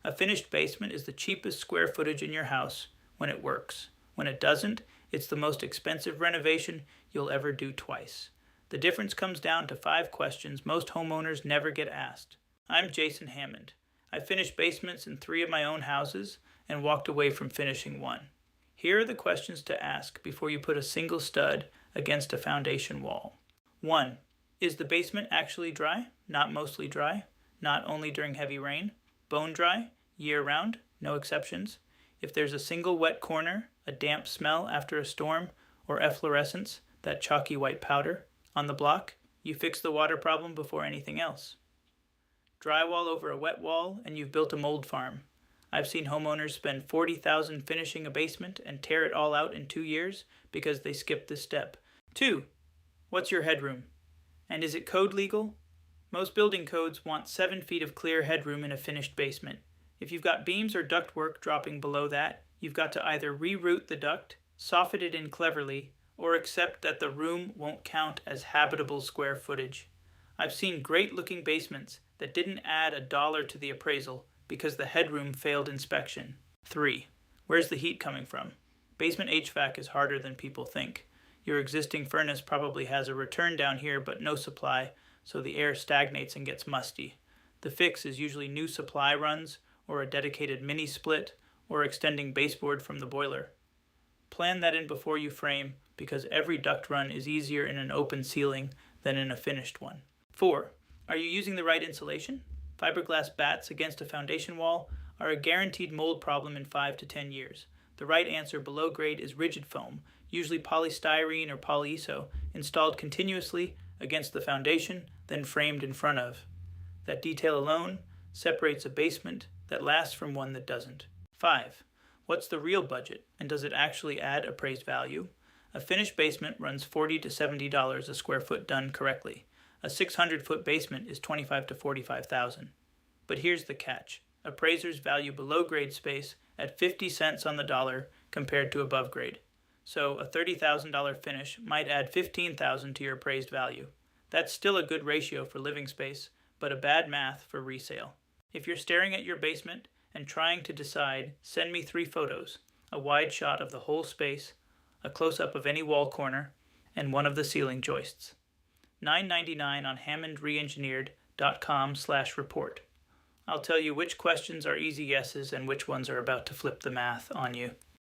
A finished basement is the cheapest square footage in your house when it works. When it doesn't, it's the most expensive renovation you'll ever do twice. The difference comes down to 5 questions most homeowners never get asked. I'm Jason Hammond. I finished basements in 3 of my own houses and walked away from finishing 1. Here are the questions to ask before you put a single stud against a foundation wall. 1. Is the basement actually dry? Not mostly dry? Not only during heavy rain? Bone dry? Year-round? No exceptions? If there's a single wet corner, a damp smell after a storm, or efflorescence, that chalky white powder, on the block, you fix the water problem before anything else. Drywall over a wet wall and you've built a mold farm. I've seen homeowners spend $40,000 finishing a basement and tear it all out in 2 years because they skipped this step. 2. What's your headroom? And is it code legal? Most building codes want 7 feet of clear headroom in a finished basement. If you've got beams or ductwork dropping below that, you've got to either reroute the duct, soften it in cleverly, or accept that the room won't count as habitable square footage. I've seen great-looking basements that didn't add $1 to the appraisal because the headroom failed inspection. 3. Where's the heat coming from? Basement HVAC is harder than people think. Your existing furnace probably has a return down here but no supply, so the air stagnates and gets musty. The fix is usually new supply runs, or a dedicated mini split, or extending baseboard from the boiler. Plan that in before you frame, because every duct run is easier in an open ceiling than in a finished one. 4. Are you using the right insulation? Fiberglass bats against a foundation wall are a guaranteed mold problem in 5 to 10 years. The right answer below grade is rigid foam, usually polystyrene or polyiso, installed continuously against the foundation, then framed in front of. That detail alone separates a basement that lasts from one that doesn't. 5. What's the real budget, and does it actually add appraised value? A finished basement runs $40 to $70 a square foot done correctly. A 600-foot basement is $25,000 to $45,000. But here's the catch. Appraisers value below-grade space at 50 cents on the dollar compared to above grade. So a $30,000 finish might add $15,000 to your appraised value. That's still a good ratio for living space, but a bad math for resale. If you're staring at your basement and trying to decide, send me 3 photos, a wide shot of the whole space, a close-up of any wall corner, and one of the ceiling joists. $9.99 on hammondreengineered.com/report. I'll tell you which questions are easy yeses and which ones are about to flip the math on you.